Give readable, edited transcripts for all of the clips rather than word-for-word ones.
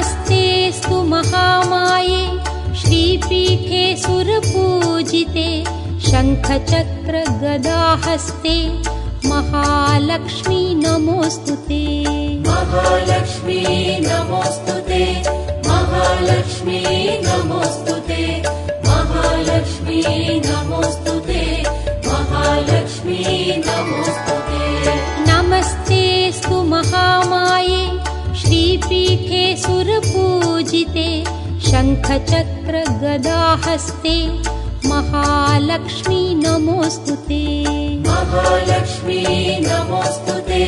नमस्तेऽस्तु महामाये श्रीपीठे सुरपूजिते शङ्खचक्रगदाहस्ते महालक्ष्मी नमोऽस्तुते। महालक्ष्मी नमोऽस्तुते, महालक्ष्मी नमोऽस्तुते, महालक्ष्मी नमोऽस्तुते, महालक्ष्मी नमोऽस्तुते। नमस्तेऽस्तु महामाये श्रीपीठे सुरपूजिते शङ्खचक्रगदाहस्ते महालक्ष्मी नमोऽस्तुते। महालक्ष्मी नमोऽस्तुते,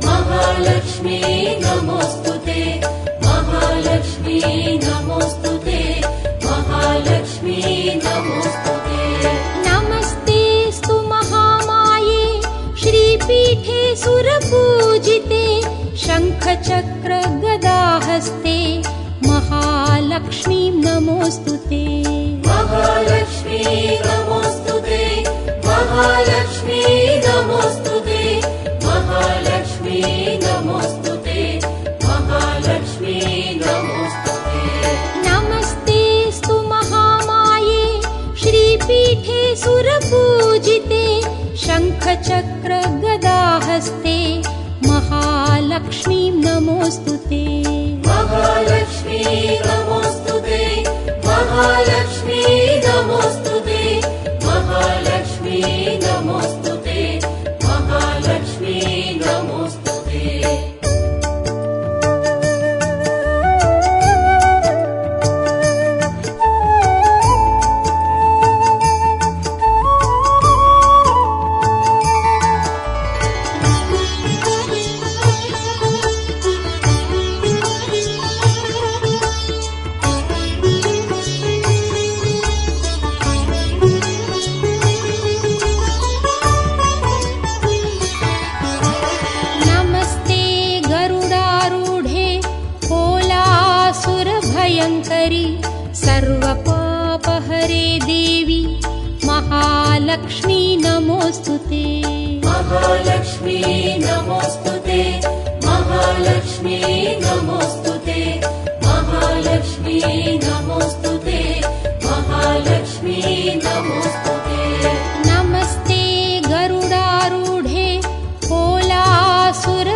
महालक्ष्मी नमोऽस्तुते, महालक्ष्मी नमोऽस्तुते, महालक्ष्मी नमोऽस्तुते। नमस्तेऽस्तु महामाये श्रीपीठे सुरपूजिते शङ्खचक्रगदाहस्ते महालक्ष्मी नमोऽस्तुते। महालक्ष्मी नमोऽस्तुते, महालक्ष्मी नमोऽस्तुते, महालक्ष्मी नमोऽस्तुते, महालक्ष्मी नमोऽस्तुते। नमस्तेऽस्तु महामाये श्रीपीठे सुरपूजिते शङ्खचक्रगदाहस्ते महालक्ष्मी नमोऽस्तुते। महालक्ष्मी नमोऽस्तुते, महालक्ष्मी नमोऽस्तुते, महालक्ष्मी नमोऽस्तुते, महालक्ष्मी नमोऽस्तुते। नमस्ते गरुडारूढे कोलासुरभयङ्करि सर्वपापहरे देवी महालक्ष्मी नमोऽस्तुते। महालक्ष्मी नमोऽस्तुते, महालक्ष्मी नमोऽस्तुते, महालक्ष्मी नमोऽस्तुते, महालक्ष्मी नमोऽस्तुते। नमस्ते गरुडारूढे कोलासुरभयङ्करि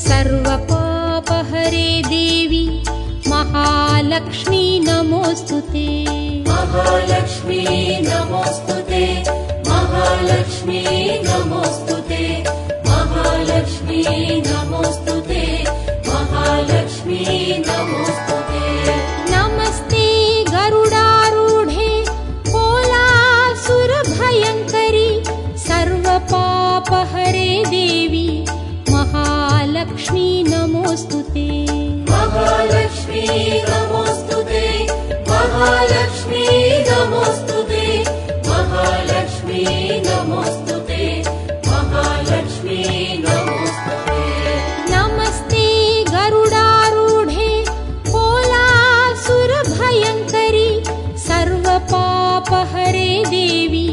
सर्वपापहरे देवी महालक्ष्मी नमोऽस्तुते। महालक्ष्मी नमोऽस्तुते, महालक्ष्मी नमोऽस्तुते, महालक्ष्मी नमोऽस्तुते, महालक्ष्मी नमोऽस्तुते। नमस्ते गरुडारूढे कोलासुरभयङ्करि सर्वपापहरे देवी महालक्ष्मी नमोऽस्तुते। महालक्ष्मी नमोऽस्तुते, महालक्ष्मी नमोऽस्तुते, महालक्ष्मी नमोऽस्तुते, महालक्ष्मी नमोऽस्तुते। नमस्ते गरुडारूढे कोलासुरभयङ्करि सर्वपापहरे देवी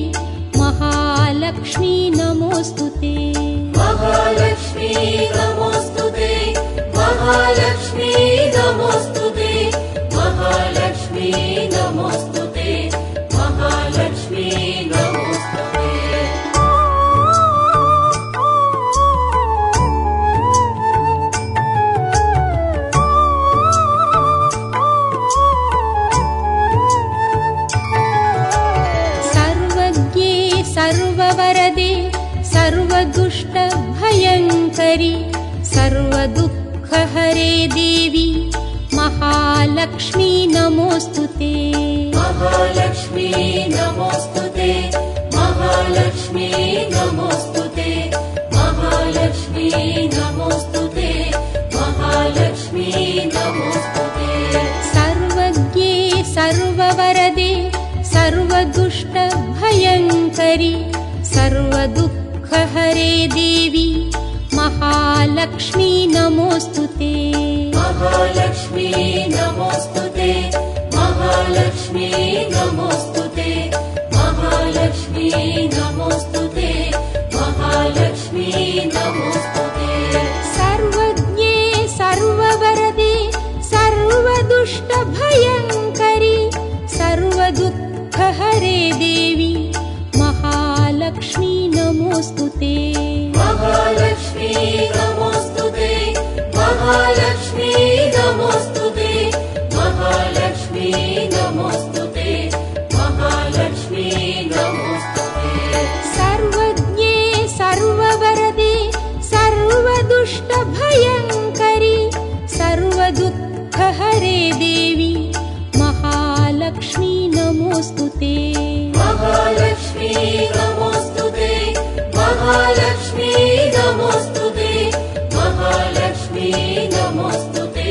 महालक्ष्मी नमोऽस्तुते। महालक्ष्मी नमोऽस्तुते, महालक्ष्मी नमोऽस्तुते, महालक्ष्मी नमोऽस्तुते, महालक्ष्मी नमोऽस्तुते। सर्वज्ञे सर्ववरदे सर्वदुष्टभयङ्करि सर्वदुःखहरे देवी महालक्ष्मी नमोऽस्तुते। महालक्ष्मी नमोऽस्तुते, महालक्ष्मी नमोऽस्तुते, महालक्ष्मी नमोऽस्तुते, महालक्ष्मी नमोऽस्तुते। सर्वज्ञे सर्ववरदे सर्वदुष्टभयङ्करि सर्वदुःखहरे देवी महालक्ष्मी नमोऽस्तुते। महालक्ष्मी नमोऽस्तुते, महालक्ष्मी नमोऽस्तुते, महालक्ष्मी नमोऽस्तुते, महालक्ष्मी नमोऽस्तुते। सर्वज्ञे सर्ववरदे महालक्ष्मी नमोस्तुते महालक्ष्मी नमोस्तुते महालक्ष्मी नमोस्तुते सर्वज्ञे सर्ववरदे सर्वदुष्टभयङ्करि सर्वदुःखहरे देवी महालक्ष्मी नमोस्तुते महालक्ष्मी नमोस्तुते महालक्ष्मी नमोस्तुते महालक्ष्मी नमोस्तुते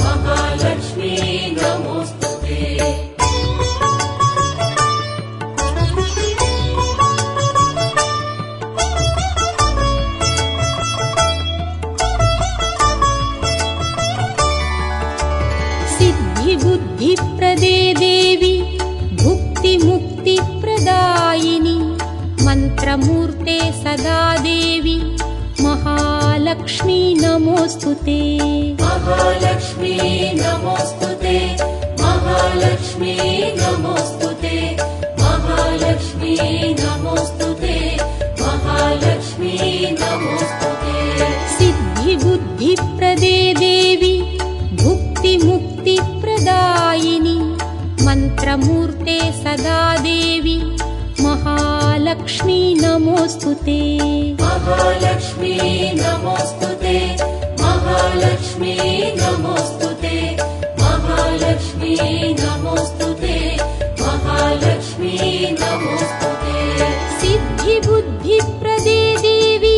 महालक्ष्मी नमोस्तुते सिद्धिबुद्धिप्रदे देवी भुक्तिमुक्तिप्रदायिनि मन्त्रमूर्ते सदा देवी महालक्ष्मी नमोस्तुते महालक्ष्मी नमोस्तुते महालक्ष्मी नमोस्तुते महालक्ष्मी नमोस्तुते महालक्ष्मी नमोस्तुते सिद्धिबुद्धिप्रदे देवी भुक्तिमुक्तिप्रदायिनि मन्त्रमूर्ते सदा देवी महालक्ष्मी नमोस्तुते महालक्ष्मी नमोस्तुते महालक्ष्मी नमोस्तुते महालक्ष्मी नमोस्तुते महालक्ष्मी नमोस्तुते सिद्धिबुद्धिप्रदे देवी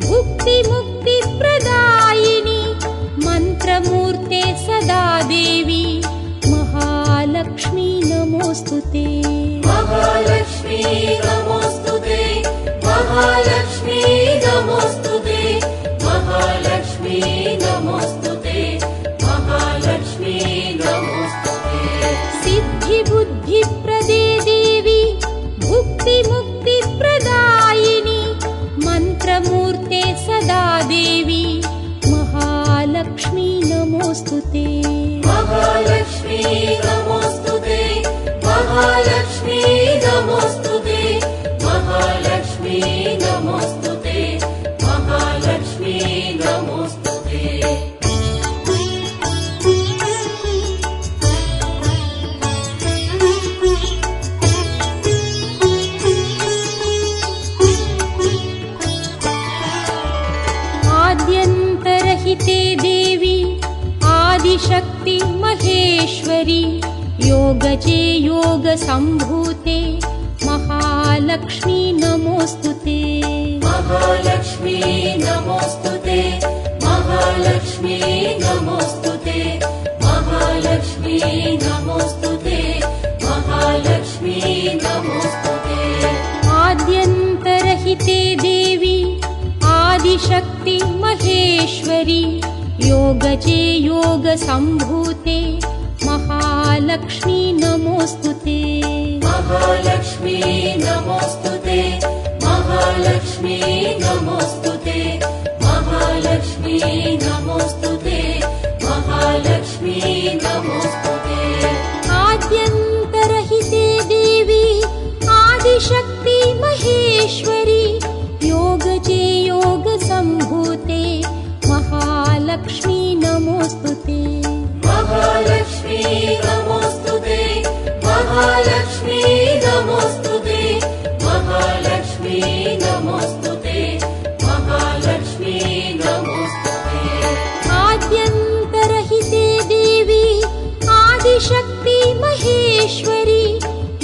भुक्तिमुक्तिप्रदायिनि मन्त्रमूर्ते सदा देवी महालक्ष्मी नमोस्तुते महालक्ष्मी नमोस्तुते महालक्ष्मी नमोस्तुते महालक्ष्मी नमोस्तुते महालक्ष्मी नमोस्तुते सिद्धिबुद्धिप्रदे देवी भुक्तिमुक्तिप्रदायिनि मन्त्रमूर्ते सदा देवी महालक्ष्मी नमोस्तुते महालक्ष्मी नमोस्तुते महालक्ष्मी नमोस्तुते महालक्ष्मी नमोस्तुते महालक्ष्मी नमोस्तुते आद्यन्तरहिते देवी आदिशक्ति महेश्वरी योगजे योगसम्भूते महालक्ष्मी नमोस्तुते महालक्ष्मी नमोस्तुते महालक्ष्मी नमोस्तुते महालक्ष्मी नमोस्तुते महालक्ष्मी नमोस्तुते आद्यन्तरहिते देवी आदिशक्ति महेश्वरी योगजे योगसम्भूते महालक्ष्मी नमोस्तुते महालक्ष्मी नमोस्तुते महालक्ष्मी नमोस्तुते महालक्ष्मी नमोस्तुते महालक्ष्मी नमोस्तुते आद्यन्तरहिते देवी आदिशक्ति महेश्वरी योगजे योगसम्भूते महालक्ष्मी नमोस्तुते महालक्ष्मी नमोस्तुते महालक्ष्मी नमोस्तुते महालक्ष्मी नमोस्तुते महालक्ष्मी नमोस्तुते आद्यन्तरहिते देवी आदिशक्ति महेश्वरी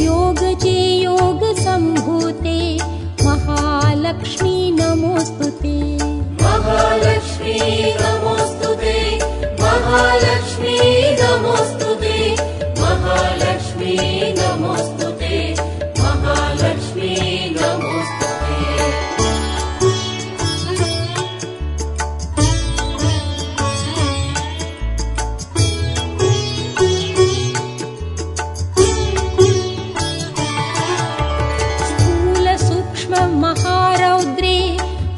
योगजे योगसम्भूते महालक्ष्मी नमोस्तुते महालक्ष्मी नमोस्तुते महालक्ष्मी नमोस्तुते महालक्ष्मी नमोस्तुते महालक्ष्मी नमोस्तुते महारौद्रे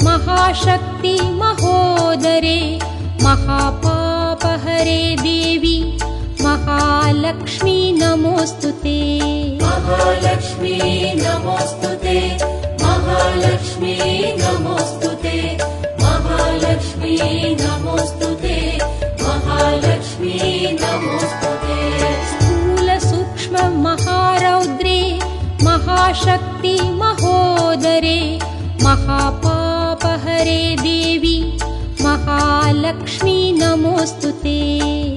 महाशक्ति महोदरे महापापहरे देवी महालक्ष्मी नमोस्तुते महालक्ष्मी नमोस्तुते महालक्ष्मी नमोस्तुते महालक्ष्मी नमोस्तुते महाशक्ति महोदरे महापापहरे देवी महालक्ष्मी नमोस्तुते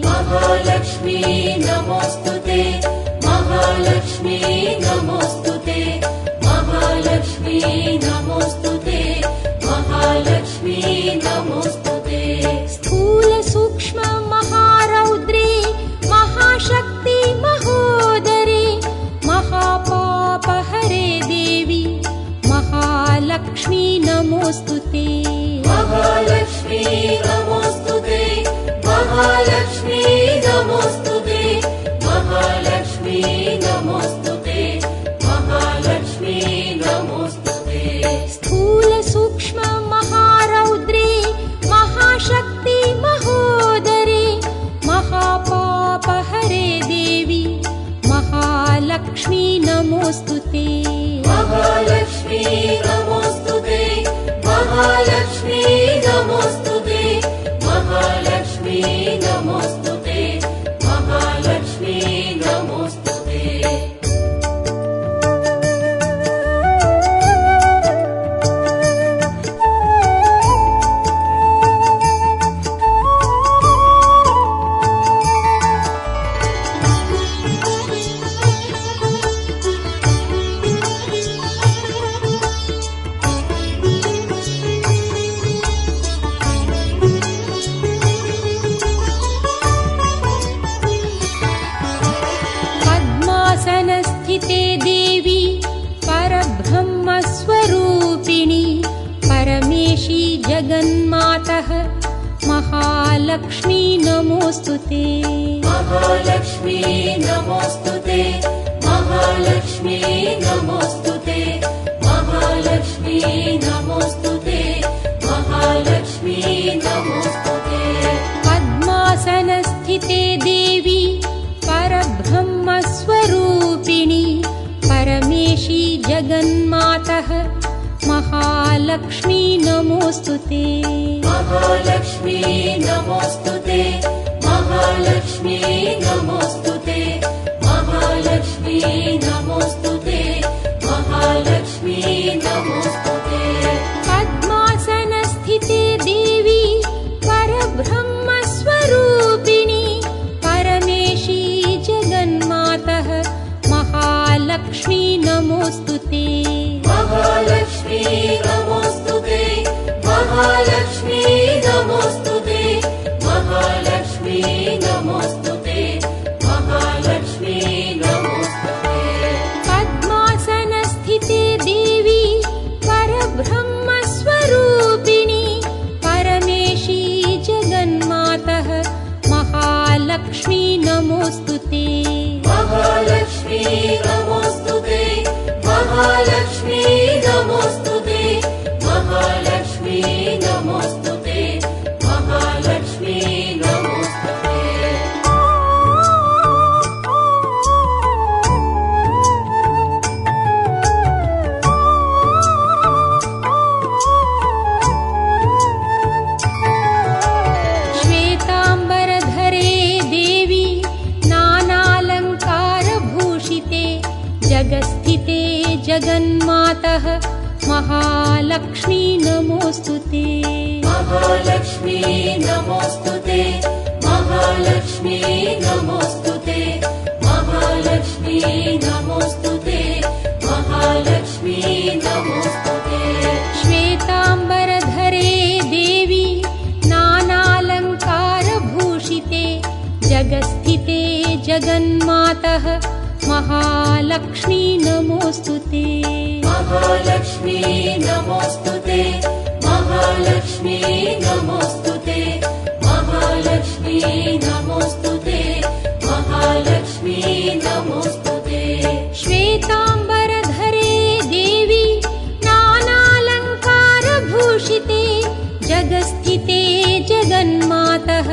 महालक्ष्मी नमोस्तुते महालक्ष्मी नमोस्तुते महालक्ष्मी नमोस्तुते महालक्ष्मी नमोस्तुते स्थूल सूक्ष्म महारौद्रे महाशक्ति महोदरे महापापहरे देवी महालक्ष्मी नमोस्तुते महालक्ष्मी नमोस्तुते महालक्ष्मी नमोस्तुते महालक्ष्मी नमोस्तुते महालक्ष्मी नमोस्तुते स्थूल सूक्ष्म महारौद्रे महाशक्ति महोदरे महापापहरे देवी महालक्ष्मी नमोस्तुते महालक्ष्मी नमोस्तुते महालक्ष्मी नमोस्तुते महालक्ष्मी नमोस्तुते महालक्ष्मी नमोस्तुते पद्मासनस्थिते देवी परब्रह्मस्वरूपिणी परमेशी जगन्मातः महालक्ष्मी नमोस्तुते महालक्ष्मी नमोस्तुते महालक्ष्मी नमोस्तुते महालक्ष्मी नमोस्तुते महालक्ष्मी नमोस्तुते पद्मासनस्थिते देवी परब्रह्मस्वरूपिणी परमेशी जगन्मातः महालक्ष्मी नमोस्तुते महालक्ष्मी नमोस्तुते महालक्ष्मी नमोस्तुते महालक्ष्मी नमोस्तुते महालक्ष्मी नमोस्तुते पद्मासनस्थिते देवी परब्रह्मस्वरूपिणी परमेशी जगन्मातः महालक्ष्मी नमोस्तुते महालक्ष्मी नमोस्तुते महालक्ष्मी नमोस्तुते महालक्ष्मी नमोस्तुते महालक्ष्मी नमोस्तुते पद्मासनस्थिते देवी परब्रह्मस्वरूपिणी परमेशी जगन्मातः महालक्ष्मी नमोस्तुते महालक्ष्मी नमोस्तुते महालक्ष्मी नमोस्तुते महालक्ष्मी नमोस्तुते महालक्ष्मी नमोस्तुते श्वेताम्बरधरे देवी नानालङ्कारभूषिते जगस्थिते जगन्मातः महालक्ष्मी नमोस्तुते महालक्ष्मी नमोस्तुते महालक्ष्मी नमोस्तुते महालक्ष्मी नमोस्तुते महालक्ष्मी नमोस्तुते श्वेताम्बरधरे देवी नानालङ्कारभूषिते जगस्थिते जगन्मातः महालक्ष्मी नमोस्तुते महालक्ष्मी नमोस्तुते महालक्ष्मी नमोस्तुते महालक्ष्मी नमोस्तुते महालक्ष्मी नमोस्तुते श्वेताम्बरधरे देवी नानालङ्कारभूषिते जगस्थिते जगन्मातः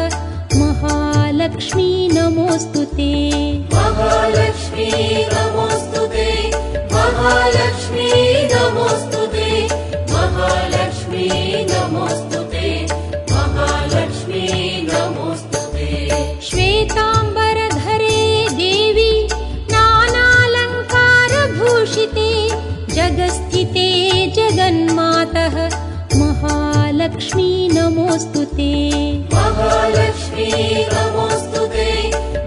महालक्ष्मी नमोस्तुते महालक्ष्मी नमोस्तुते महालक्ष्मी नमोस्तुते महालक्ष्मी नमोस्तुते महालक्ष्मी नमोस्तुते श्वेताम्बरधरे देवी नानालङ्कारभूषिते नमोऽस्तु ते महालक्ष्मी नमोऽस्तु ते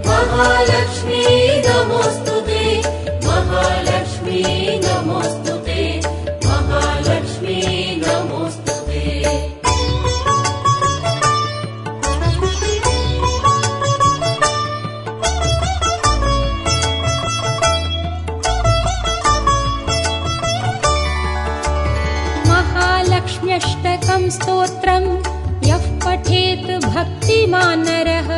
महालक्ष्मी नमोऽस्तु ते महालक्ष्मी नमोऽस्तु ते महालक्ष्मी नमोऽस्तु ते महालक्ष्म्यष्टकं स्तोत्रं यः पठेत् भक्तिमान् नरः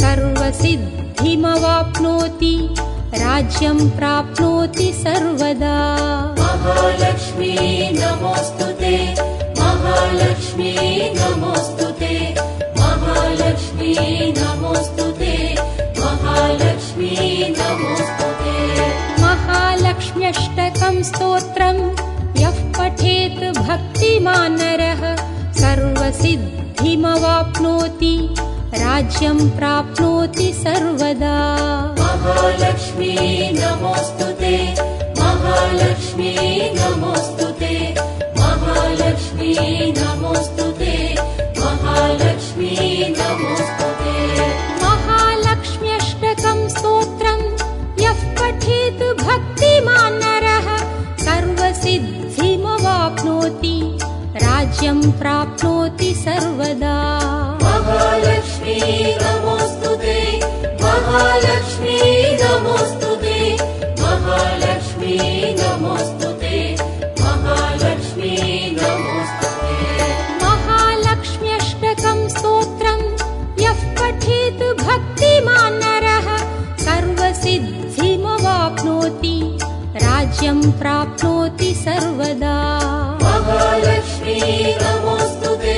सर्वसिद्धिमवाप्नोति राज्यं प्राप्नोति सर्वदा महालक्ष्मी नमोऽस्तु ते महालक्ष्मी नमोऽस्तु ते महालक्ष्मी नमोऽस्तु ते महालक्ष्मी नमोऽस्तु ते महालक्ष्म्यष्टकं स्तोत्रं यः पठेत् भक्तिमान् नरः सर्वसिद्धिमवाप्नोति राज्यं प्राप्नोति सर्वदा महालक्ष्मी नमोऽस्तु ते महालक्ष्मी नमोऽस्तु ते महालक्ष्मी नमोऽस्तु ते महालक्ष्मी नमोऽस्तु ते महालक्ष्म्यष्टकं स्तोत्रं यः पठेत् भक्तिमान् नरः सर्वसिद्धिमवाप्नोति राज्यं प्राप्नोति सर्वदा महालक्ष्मी नमोऽस्तु ते महालक्ष्मी नमोऽस्तु ते महालक्ष्मी नमोऽस्तु ते महालक्ष्मी नमोऽस्तु ते महालक्ष्म्यष्टकं स्तोत्रं यः पठेत् भक्तिमान् नरः सर्वसिद्धिमवाप्नोति राज्यं प्राप्नोति सर्वदा महालक्ष्मी नमोऽस्तु ते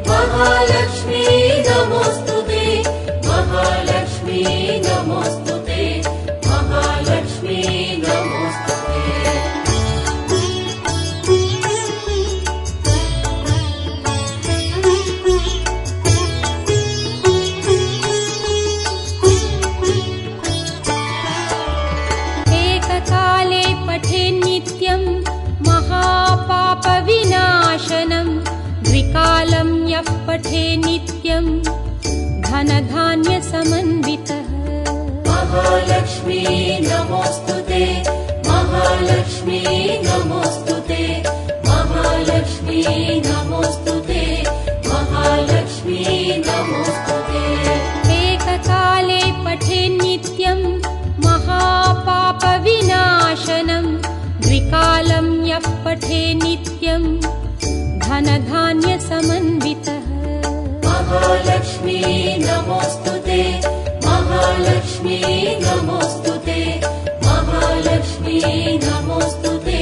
महालक्ष्मी नमोऽस्तु ते महालक्ष्मी नमोऽस्तु ते महालक्ष्मी नमोऽस्तु ते एककाले पठेन्नित्यं महापापविनाशनं द्विकालं यः पठेन्नित्यं धनधान्यसमन्वितः महालक्ष्मी नमोऽस्तु ते महालक्ष्मी नमोऽस्तु ते महालक्ष्मी नमोऽस्तु ते महालक्ष्मी नमोऽस्तु ते एककाले पठेन्नित्यं महापापविनाशनं द्विकालं यः पठेन्नित्यं धनधान्यसमन्वितः महालक्ष्मी नमोऽस्तु ते महालक्ष्मी नमोऽस्तु ते महालक्ष्मी नमोऽस्तु ते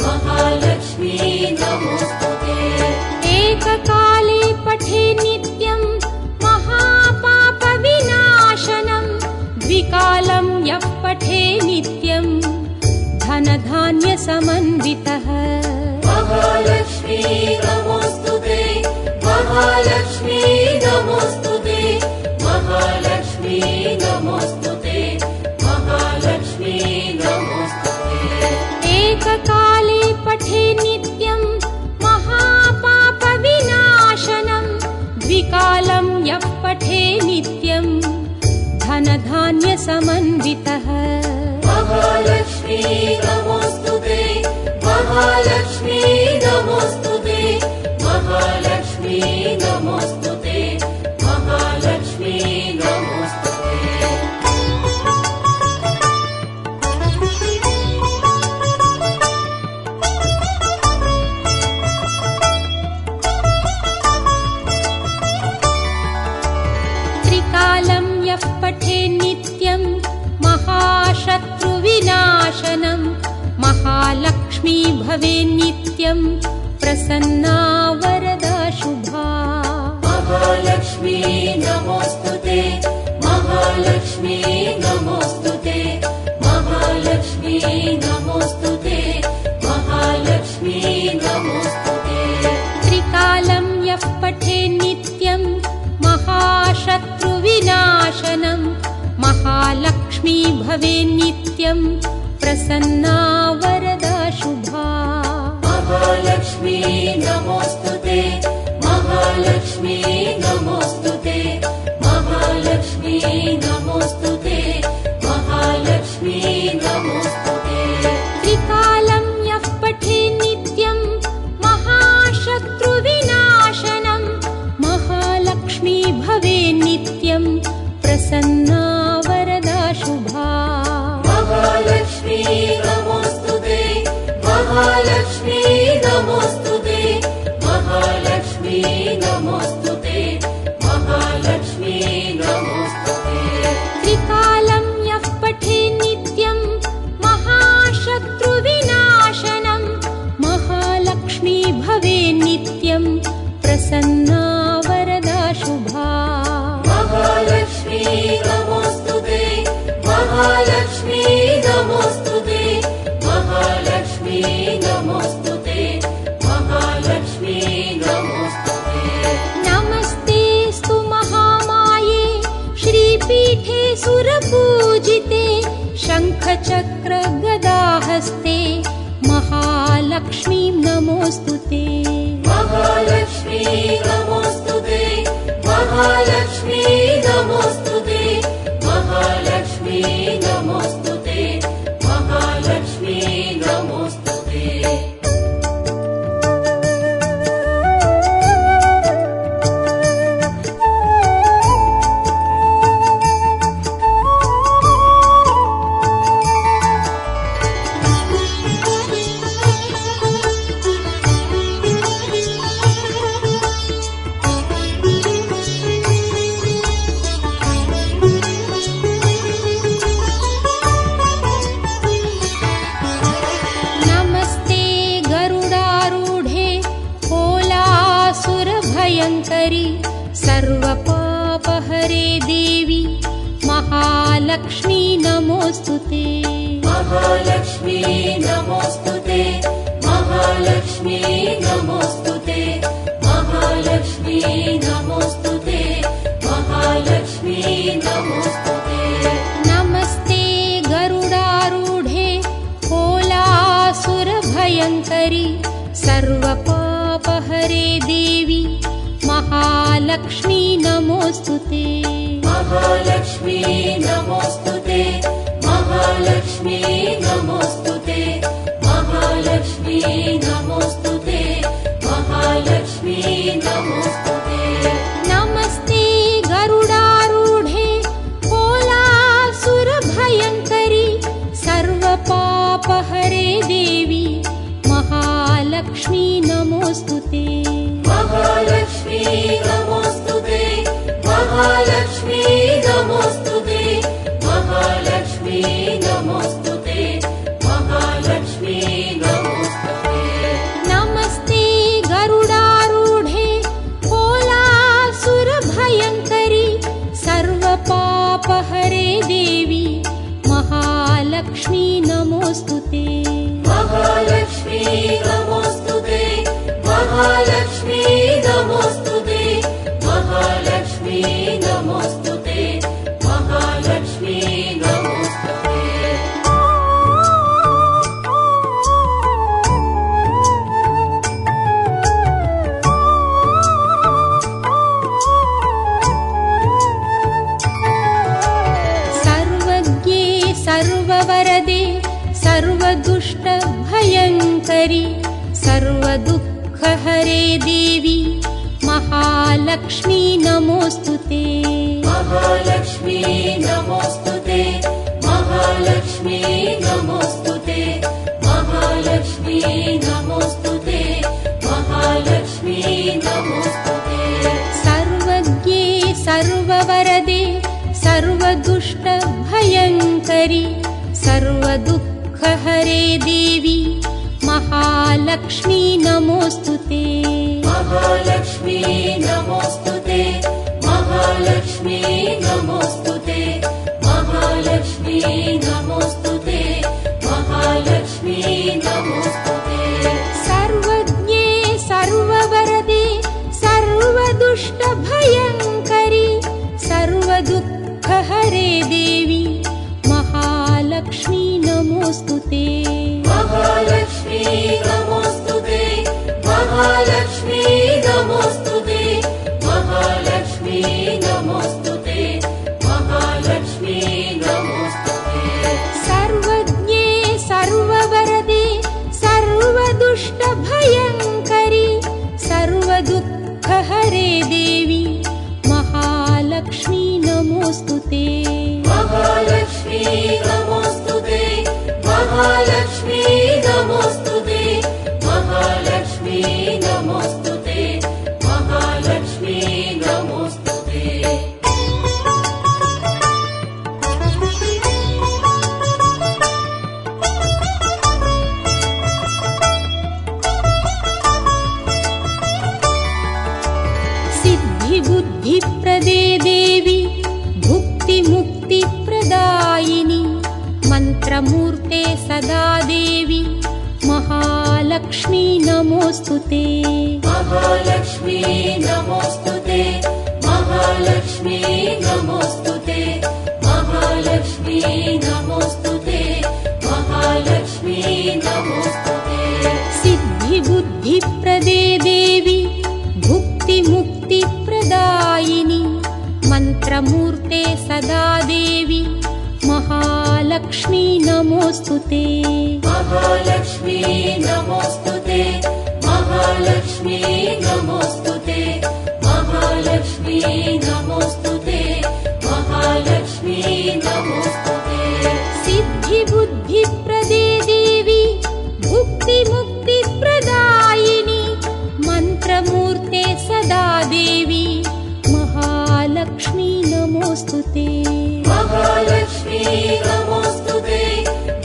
महालक्ष्मी नमोऽस्तु ते एककाले पठेन्नित्यं महापापविनाशनं द्विकालं यः पठेन्नित्यं धनधान्यसमन्वितः महालक्ष्मी नमोऽस्तु ते महालक्ष्मी नमोऽस्तु ते महालक्ष्मी नमोऽस्तु ते महालक्ष्मी नमोऽस्तु ते एककाले पठेन्नित्यं महापापविनाशनं द्विकालं यः पठेन्नित्यं धनधान्यसमन्वितः महालक्ष्मी नमोऽस्तु ते महालक्ष्मी नमोऽस्तु ते महालक्ष्मी नमोऽस्तु ते महालक्ष्मी नमोऽस्तु ते त्रिकालं यः पठेन्नित्यं महाशत्रुविनाशनं महालक्ष्मी भवेन्नित्यं प्रसन्ना वरदा शुभा महालक्ष्मी नमोऽस्तु ते महालक्ष्मी नमोऽस्तु ते महालक्ष्मी नमोऽस्तु ते महालक्ष्मी नमोऽस्तु ते त्रिकालं यः पठेन्नित्यं महाशत्रुविनाशनं महालक्ष्मी भवेन्नित्यं प्रसन्ना वरदा शुभा महालक्ष्मी नमोऽस्तु ते महालक्ष्मी नमोस्तुते महालक्ष्मी नमोस्तुते महालक्ष्मी नमोस्तुते त्रिकालं यः पठे नित्यं महाशत्रुविनाशनं महालक्ष्मी भवे नित्यं प्रसन्ना वरदा शुभा महालक्ष्मी नमोस्तुते महालक्ष्मी नमोस्तुते महालक्ष्मी नमोस्तुते महालक्ष्मी नमोस्तुते त्रिकालं यः पठे नित्यं महाशत्रुविनाशनं महालक्ष्मी भवे नित्यं प्रसन्ना वरदा शुभा महालक्ष्मी नमोस्तुते महालक्ष्मी नमोस्तुते महालक्ष्मी नमोस्तुते महालक्ष्मी नमोस्तुते नमस्तेऽस्तु महामाये श्रीपीठे सुरपूजिते शङ्खचक्रगदाहस्ते महालक्ष्मी नमोऽस्तुते महालक्ष्मी नमोस्तुते महालक्ष्मी नमोस्तुते महालक्ष्मी नमोस्तुते महालक्ष्मी नमोस्तुते नमस्ते गरुडारूढे कोलासुरभयङ्करि सर्वपापहरे देवी महालक्ष्मी नमोऽस्तुते महालक्ष्मी नमोस्तुते महालक्ष्मी नमोस्तुते महालक्ष्मी नमोस्तुते महालक्ष्मी नमोस्तुते नमस्ते गरुडारूढे कोलासुरभयङ्करि सर्वपापहरे देवी महालक्ष्मी नमोऽस्तुते महालक्ष्मी नमोस्तुते महालक्ष्मी नमोस्तुते महालक्ष्मी नमोस्तुते महालक्ष्मी नमोस्तुते नमस्ते गरुडारूढे कोलासुरभयङ्करि सर्वपापहरे देवी महालक्ष्मी नमोऽस्तुते महालक्ष्मी नमोस्तुते महालक्ष्मी नमोस्तुते महालक्ष्मी नमोस्तुते महालक्ष्मी नमोस्तुते नमस्ते गरुडारूढे कोलासुरभयङ्करि सर्वपापहरे देवी महालक्ष्मी नमोऽस्तुते महालक्ष्मी नमोस्तुते महालक्ष्मी नमोस्तुते महालक्ष्मी नमोस्तुते महालक्ष्मी नमोस्तुते सर्वज्ञे सर्ववरदे सर्वदुष्टभयङ्करि सर्वदुःखहरे देवी महालक्ष्मी नमोऽस्तुते महालक्ष्मी नमोस्तुते महालक्ष्मी नमोस्तुते महालक्ष्मी नमोस्तुते महालक्ष्मी नमोस्तुते सर्वज्ञे सर्ववरदे सर्वदुष्टभयङ्करि सर्वदुःखहरे देवी महालक्ष्मी नमोऽस्तुते महालक्ष्मी नमोस्तुते महालक्ष्मी नमोस्तुते महालक्ष्मी नमोस्तुते महालक्ष्मी नमोस्तुते सर्वज्ञे सर्ववरदे सर्वदुष्टभयङ्करि सर्वदुःखहरे देवी महालक्ष्मी नमोऽस्तुते महालक्ष्मी नमोस्तुते महालक्ष्मी नमोस्तुते ते महालक्ष्मी नमोऽस्तु ते महालक्ष्मी नमोऽस्तु ते महालक्ष्मी नमोऽस्तु ते महालक्ष्मी नमोऽस्तु ते सिद्धिबुद्धिप्रदे देवी भुक्तिमुक्तिप्रदायिनि मन्त्रमूर्ते सदा देवी महालक्ष्मी नमोऽस्तु ते महालक्ष्मी नमोऽस्तु ते महालक्ष्मी नमोऽस्तु ते महालक्ष्मी नमोऽस्तु ते महालक्ष्मी नमोऽस्तु ते सिद्धिबुद्धिप्रदे देवी भुक्तिमुक्तिप्रदायिनि मन्त्रमूर्ते सदा देवी महालक्ष्मी नमोऽस्तु ते महालक्ष्मी नमोऽस्तु ते महालक्ष्मी नमोऽस्तु ते महालक्ष्मी नमोऽस्तु ते महालक्ष्मी नमोऽस्तु ते सिद्धिबुद्धिप्रदे देवी भुक्तिमुक्तिप्रदायिनि मन्त्रमूर्ते सदा देवी महालक्ष्मी नमोऽस्तु ते महालक्ष्मी नमोऽस्तु ते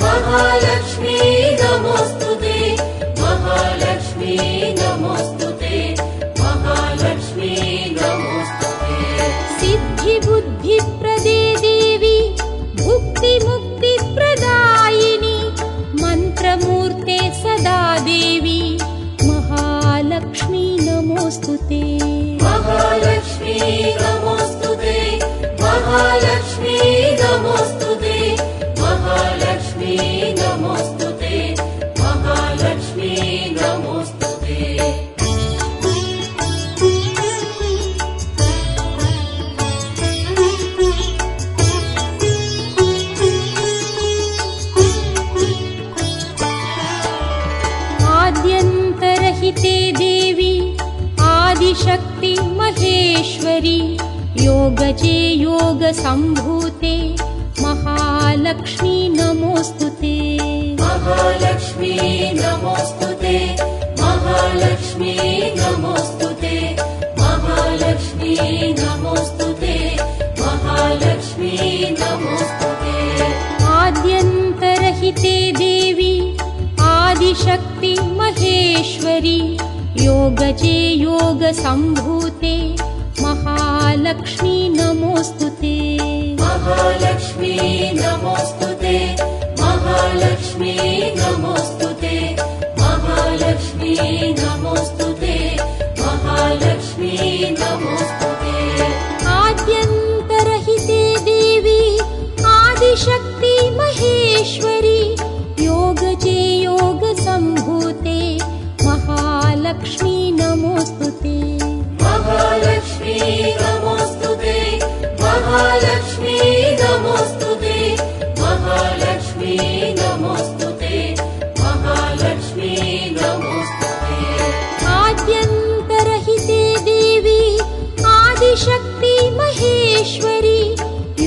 महालक्ष्मी नमोऽस्तु ते महालक्ष्मी नमोऽस्तु ते महालक्ष्मी नमोऽस्तु ते सिद्धिबुद्धिप्रदे देवी भुक्तिमुक्तिप्रदायिनि मन्त्रमूर्ते सदा देवी महालक्ष्मी नमोऽस्तु ते महालक्ष्मी नमोऽस्तु ते महालक्ष्मी नमोऽस्तु ते महालक्ष्मी नमोऽस्तु ते महालक्ष्मी नमोऽस्तु ते आद्यन्तरहिते देवी आदिशक्ति महेश्वरी योगजे योगसम्भूते महालक्ष्मी नमोऽस्तु ते महालक्ष्मी नमोऽस्तु ते महालक्ष्मी नमोऽस्तु ते महालक्ष्मी नमोऽस्तु ते महालक्ष्मी नमोऽस्तु ते आद्यन्तरहिते देवी आदिशक्ति महेश्वरी योगजे योगसम्भूते महालक्ष्मी नमोऽस्तु ते महालक्ष्मी नमोऽस्तु ते महालक्ष्मी नमोऽस्तु ते महालक्ष्मी नमोऽस्तु ते महालक्ष्मी नमोऽस्तु ते आद्यन्तरहिते देवी आदिशक्ति महेश्वरी योगजे योगसम्भूते महालक्ष्मी नमोऽस्तु ते महालक्ष्मी नमोऽस्तु ते महालक्ष्मी नमोऽस्तु ते महालक्ष्मी नमोऽस्तु ते महालक्ष्मी नमोऽस्तु ते आद्यन्तरहिते देवी आदिशक्ति महेश्वरी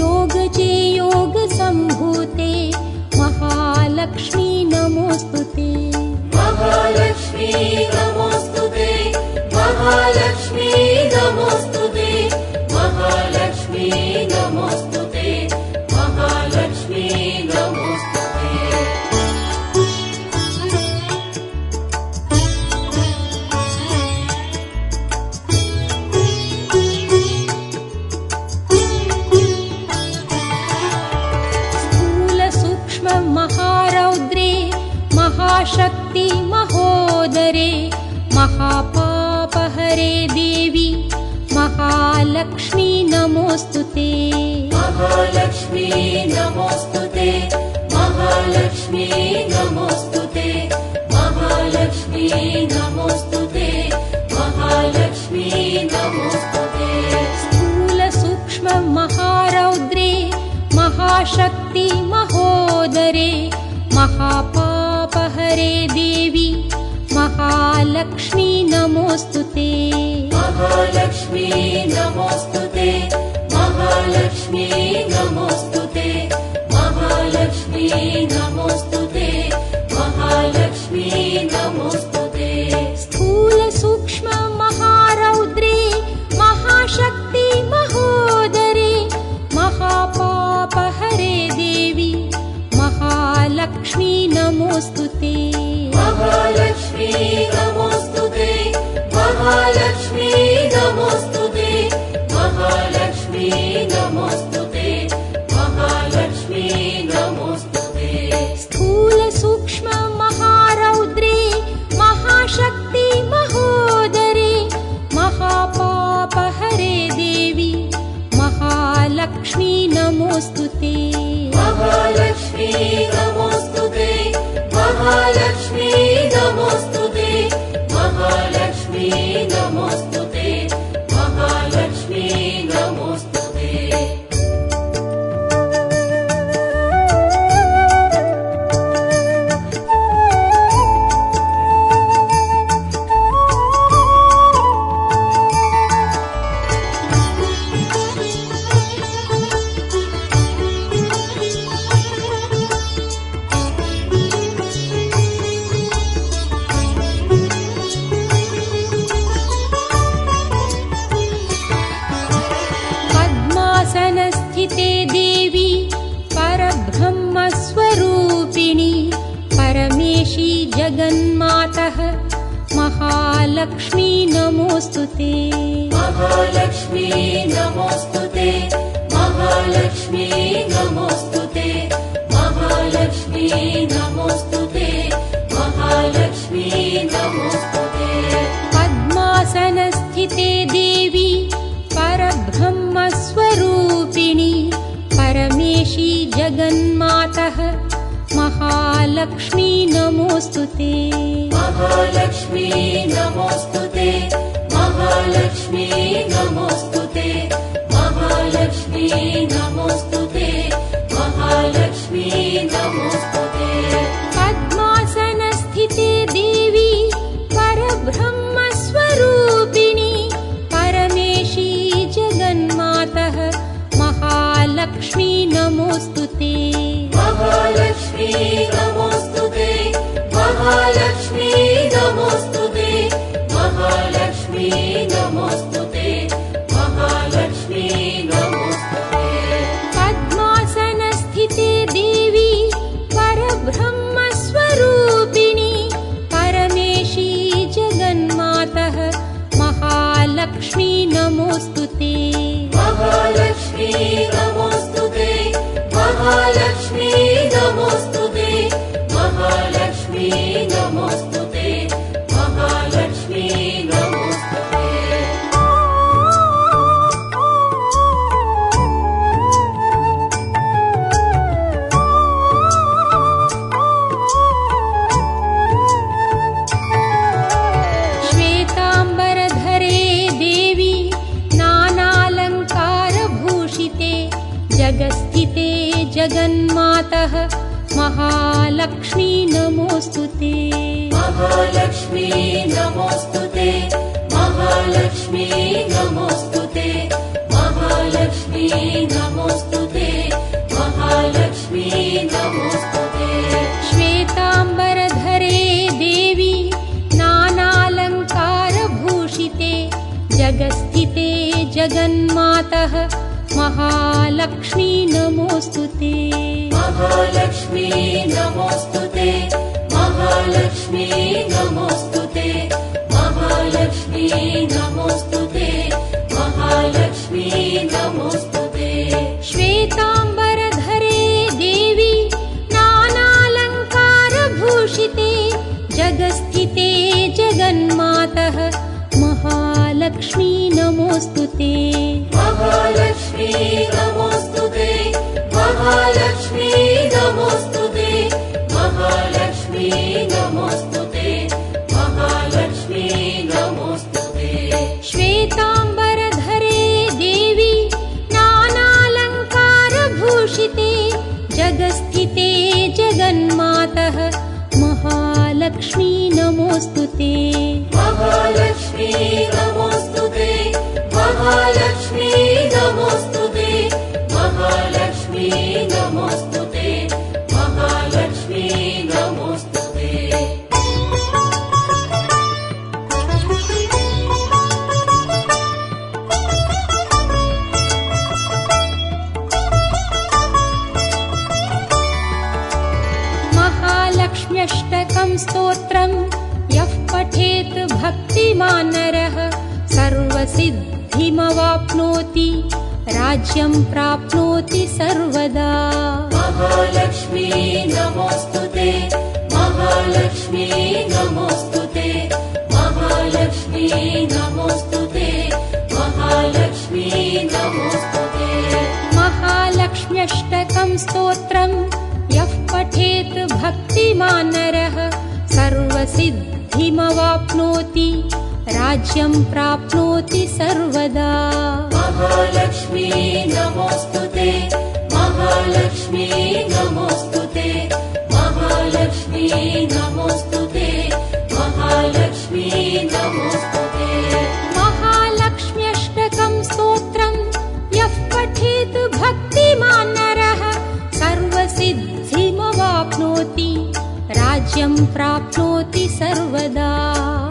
योगजे योगसम्भूते महालक्ष्मी नमोऽस्तु ते महालक्ष्मी नमोऽस्तु ते महालक्ष्मी नमोऽस्तु ते महालक्ष्मी नमोऽस्तु ते महालक्ष्मी नमोऽस्तु ते महारौद्रे महाशक्ति महोदरे महापापहरे देवी महालक्ष्मी नमोऽस्तु ते महालक्ष्मी नमोऽस्तु ते महालक्ष्मी नमोऽस्तु ते महालक्ष्मी नमोऽस्तु ते महालक्ष्मी नमोऽस्तु ते स्थूलसूक्ष्म महारौद्रे महाशक्ति महोदरे महापापहरे देवी महालक्ष्मी नमोऽस्तु ते महालक्ष्मी नमोऽस्तु ते महालक्ष्मी नमोऽस्तु ते महालक्ष्मी नमोऽस्तु ते महालक्ष्मी नमोऽस्तु ते स्थूल सूक्ष्म महारौद्रे महाशक्ति महोदरे महापापहरे देवी महालक्ष्मी नमोऽस्तु ते महालक्ष्मी नमोऽस्तु ते महालक्ष्मी नमोऽस्तु ते महालक्ष्मी नमोऽस्तु ते महालक्ष्मी नमोऽस्तु ते स्थूल सूक्ष्म महारौद्रे महाशक्ति महोदरे महापापहरे देवी महालक्ष्मी नमोऽस्तु ते महालक्ष्मी नमोऽस्तु ते महालक्ष्मी नमोऽस्तु ते महालक्ष्मी नमोऽस्तु ते महालक्ष्मी नमोऽस्तु ते पद्मासनस्थिते देवी परब्रह्मस्वरूपिणी परमेशी जगन्मातः महालक्ष्मी नमोऽस्तु ते महालक्ष्मी नमोऽस्तु ते महालक्ष्मी नमोऽस्तु ते महालक्ष्मी नमोऽस्तु ते महालक्ष्मी नमोऽस्तु ते पद्मासनस्थिते देवी परब्रह्मस्वरूपिणी परमेशी जगन्मातः महालक्ष्मी नमोऽस्तु ते महालक्ष्मी नमोऽस्तु ते महालक्ष्मी नमोऽस्तु ते महालक्ष्मी नमोऽस्तु ते महालक्ष्मी नमोऽस्तु ते पद्मासनस्थिते देवी परब्रह्मस्वरूपिणी परमेशी जगन्मातः महालक्ष्मी नमोऽस्तु ते महालक्ष्मी नमोऽस्तु ते महालक्ष्मी नमोऽस्तु ते महालक्ष्मी नमोऽस्तु ते महालक्ष्मी नमोऽस्तु ते पद्मासनस्थिते देवी परब्रह्मस्वरूपिणी परमेशी जगन्मातः महालक्ष्मी नमोऽस्तु ते महालक्ष्मी नमोऽस्तु ते महालक्ष्मी नमोऽस्तु ते महालक्ष्मी नमोऽस्तु ते महालक्ष्मी नमोऽस्तु ते श्वेताम्बरधरे देवी नानालङ्कारभूषिते जगस्थिते जगन्मातः महालक्ष्मी नमोऽस्तु ते महालक्ष्मी नमोऽस्तु ते महालक्ष्मी नमोऽस्तु ते महालक्ष्मी नमोऽस्तु ते महालक्ष्मी नमोऽस्तु ते श्वेताम्बरधरे देवी नानालङ्कारभूषिते जगस्थिते जगन्मातः महालक्ष्मी नमोऽस्तु ते महालक्ष्मी नमोऽस्तु ते महालक्ष्मी नमोऽस्तु ते महालक्ष्मी नमोऽस्तु ते महालक्ष्मी नमोऽस्तु ते श्वेताम्बरधरे देवी नानालङ्कारभूषिते जगस्थिते जगन्मातः महालक्ष्मी नमोऽस्तु ते महालक्ष्मी नमोऽस्तु ते महालक्ष्मी नमोऽस्तु ते महालक्ष्मी नमोऽस्तु ते महालक्ष्मी नमोऽस्तु ते श्वेताम्बरधरे देवी नानालङ्कारभूषिते जगस्थिते जगन्मातः महालक्ष्मी नमोऽस्तु ते महालक्ष्मी नमोऽस्तु ते महालक्ष्मी नमोऽस्तु ते महालक्ष्म्यष्टकं स्तोत्रं यः पठेत् भक्तिमान् नरः सर्वसिद्धिमवाप्नोति राज्यं प्राप्नोति सर्वदा। महालक्ष्मी नमोऽस्तुते, महालक्ष्मी नमोऽस्तुते, महालक्ष्मी नमोऽस्तुते, महालक्ष्मी नमोऽस्तुते। महालक्ष्म्यष्टकं स्तोत्रं यः पठेत् भक्तिमान् नरः सर्वसिद्धिमवाप्नोति राज्यं प्राप्नोति सर्वदा। महालक्ष्मी नमोऽस्तुते, महालक्ष्मी नमोऽस्तुते, महालक्ष्मी नमोऽस्तुते, महालक्ष्मी नमोऽस्तुते। महालक्ष्म्यष्टकं स्तोत्रं यः पठेत् भक्तिमान् नरः सर्वसिद्धिमवाप्नोति राज्यं प्राप्नोति सर्वदा।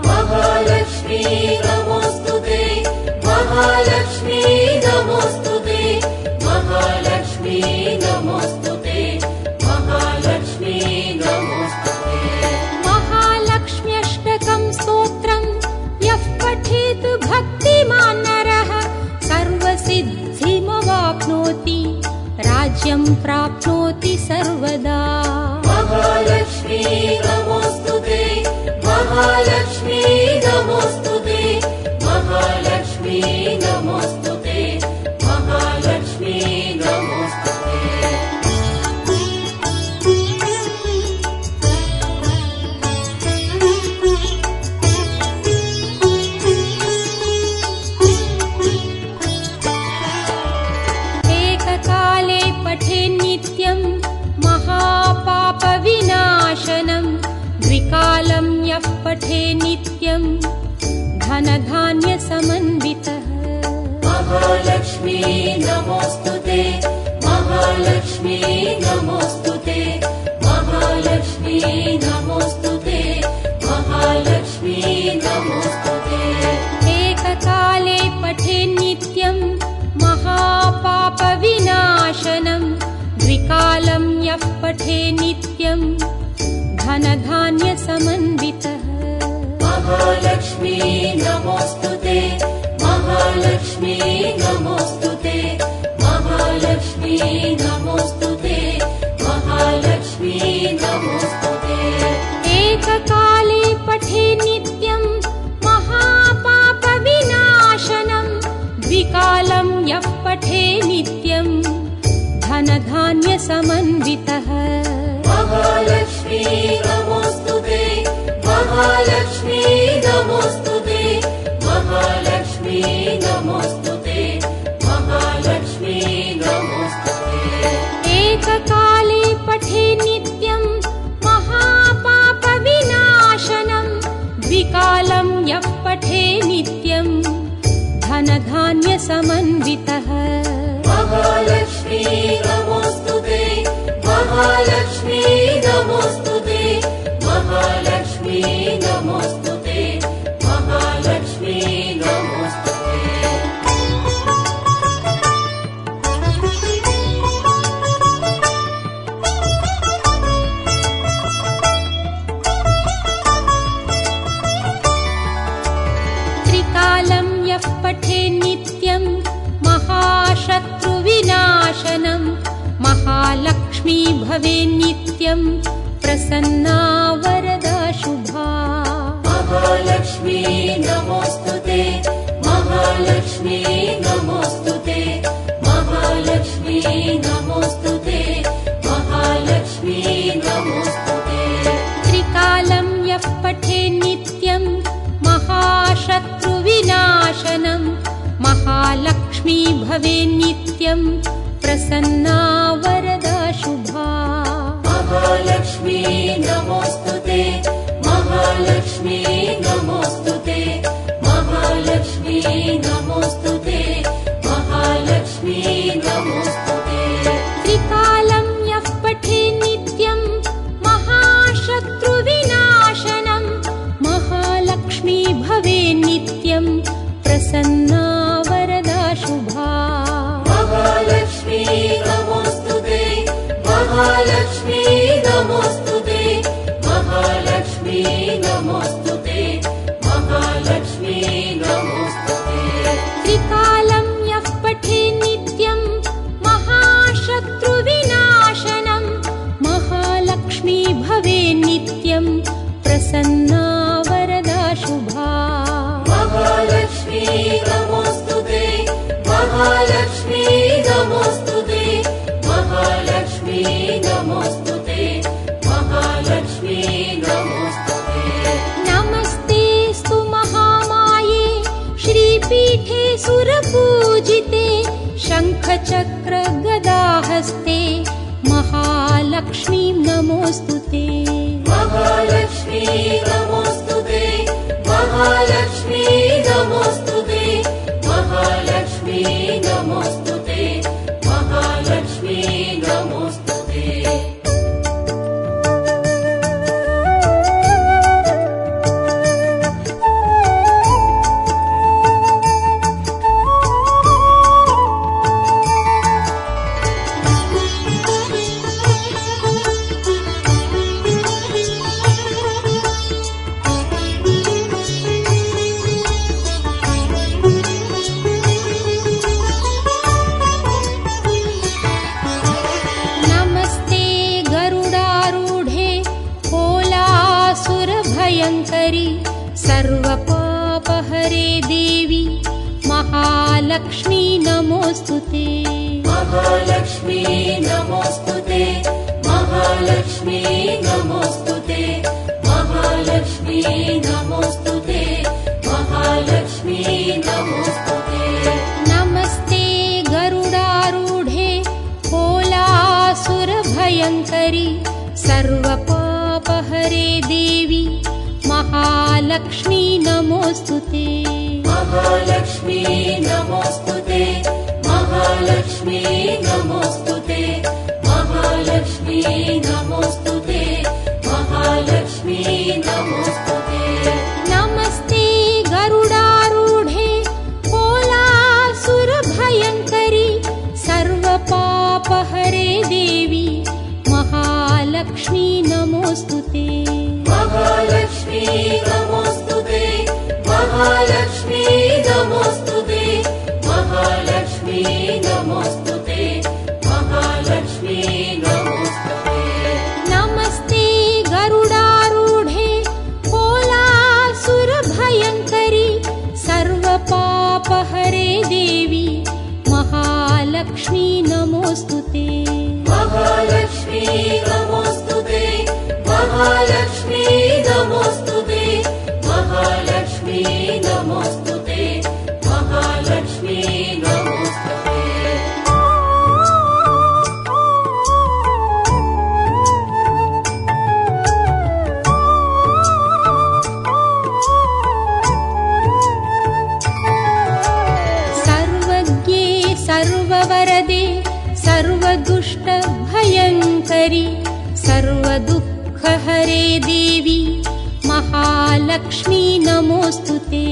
महालक्ष्मी नमोऽस्तुते, महालक्ष्मी नमोऽस्तुते, महालक्ष्मी नमोऽस्तुते, महालक्ष्मी नमोऽस्तुते। महालक्ष्म्यष्टकं स्तोत्रं यः पठेत् भक्तिमान् नरः सर्वसिद्धिमवाप्नोति राज्यं प्राप्नोति सर्वदा। महालक्ष्मी नमोऽस्तुते, महालक्ष्मी नमोऽस्तुते, महालक्ष्मी नमोऽस्तुते, महालक्ष्मी नमोऽस्तुते। एककाले पठेन्नित्यं महापापविनाशनं द्विकालं यः पठेन्नित्यं धनधान्यसमन्वितः। महालक्ष्मी नमोऽस्तुते, महालक्ष्मी नमोऽस्तुते, महालक्ष्मी नमोऽस्तुते, महालक्ष्मी नमोऽस्तुते। एककाले पठेन्नित्यं महापापविनाशनं द्विकालं यः पठेन्नित्यं धनधान्यसमन्वितः। महालक्ष्मी नमोऽस्तुते, महालक्ष्मी नमोऽस्तुते, महालक्ष्मी नमोऽस्तुते, महालक्ष्मी नमोऽस्तुते। एककाले पठेन्नित्यं महापापविनाशनं द्विकालं यः पठेन्नित्यं धनधान्यसमन्वितः। महालक्ष्मी नमोऽस्तुते, महालक्ष्मी नमोऽस्तुते, महालक्ष्मी नमोऽस्तुते, महालक्ष्मी नमोऽस्तुते। एककाले पठेन्नित्यं महापापविनाशनं द्विकालं यः पठेन्नित्यं धनधान्यसमन्वितः। महालक्ष्मी नमोऽस्तुते, महालक्ष्मी नमोऽस्तुते, महालक्ष्मी नमोऽस्तुते, महालक्ष्मी नमोऽस्तुते। त्रिकालं यः पठेन्नित्यं महाशत्रुविनाशनं महालक्ष्मी भवेन्नित्यं प्रसन्ना वरदा शुभा। महालक्ष्मी नमोऽस्तुते, महालक्ष्मी नमोऽस्तुते, महालक्ष्मी नमोऽस्तुते, महालक्ष्मी नमोऽस्तुते। त्रिकालं यः पठेन्नित्यं महाशत्रुविनाशनं महालक्ष्मी भवेन्नित्यं प्रसन्ना वरदा शुभा। महालक्ष्मी नमोऽस्तुते, महालक्ष्मी नमोऽस्तुते, महालक्ष्मी नमोऽस्तुते, महालक्ष्मी नमोऽस्तुते। त्रिकालं यः पठेन्नित्यं महाशत्रुविनाशनं महालक्ष्मी भवेन्नित्यं प्रसन्ना वरदा शुभा। महालक्ष्मी नमोऽस्तुते, महालक्ष्मी नमोऽस्तुते, भवेन्नित्यं प्रसन्ना वरदा शुभा महालक्ष्मी नमोस्तुते महालक्ष्मी नमोस्तुते महालक्ष्मी नमोस्तुते महालक्ष्मी नमोस्तुते नमस्तेऽस्तु महामाये श्रीपीठे सुरपूजिते शङ्खचक्रगदाहस्ते महालक्ष्मीं नमोऽस्तुते महालक्ष्मी नमोस्तुते महालक्ष्मी नमोस्तुते महालक्ष्मी नमोस्तुते महालक्ष्मी नमोस्तुते नमस्ते गरुडारूढे कोलासुरभयङ्करि सर्वपापहरे देवी महालक्ष्मी नमोऽस्तुते महालक्ष्मी नमोस्तुते महालक्ष्मी नमोस्तुते महालक्ष्मी नमोस्तुते महालक्ष्मी नमोस्तुते नमस्ते गरुडारूढे कोलासुरभयङ्करि सर्वपापहरे देवी महालक्ष्मी नमोऽस्तुते महालक्ष्मी नमोस्तुते महालक्ष्मी नमोस्तुते महालक्ष्मी नमोस्तुते महालक्ष्मी नमोस्तुते नमस्ते गरुडारूढे कोलासुरभयङ्करि सर्वपापहरे देवी महालक्ष्मी नमोऽस्तुते महालक्ष्मी नमोस्तुते महालक्ष्मी नमोस्तुते महालक्ष्मी नमोस्तुते महालक्ष्मी नमोस्तुते नमस्ते गरुडारूढे कोलासुरभयङ्करि सर्वपापहरे देवी महालक्ष्मी नमोऽस्तुते महालक्ष्मी नमोस्तुते महालक्ष्मी नमोस्तुते महालक्ष्मी नमोस्तुते महालक्ष्मी नमोस्तुते सर्वज्ञे सर्ववरदे सर्वदुष्टभयङ्करि सर्वदुःखहरे देवी महालक्ष्मी नमोऽस्तुते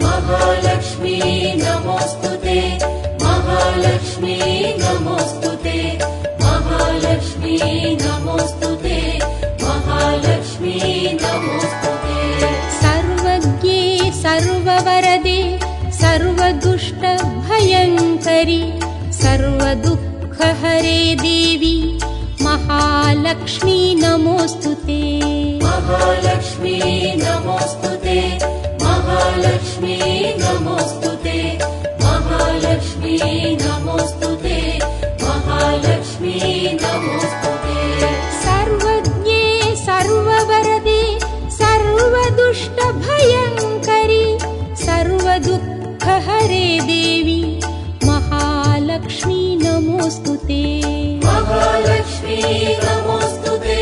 महालक्ष्मी नमोस्तुते महालक्ष्मी नमोस्तुते महालक्ष्मी नमोस्तुते महालक्ष्मी नमोस्तुते सर्वज्ञे सर्ववरदे सर्वदुष्टभयङ्करि सर्वदुःखहरे देवी महालक्ष्मी नमोऽस्तुते महालक्ष्मी नमोस्तुते महालक्ष्मी नमोस्तुते महालक्ष्मी नमोस्तुते महालक्ष्मी नमोस्तुते सर्वज्ञे सर्ववरदे सर्वदुष्टभयङ्करि सर्वदुःखहरे देवी महालक्ष्मी नमोऽस्तुते महालक्ष्मी नमोस्तुते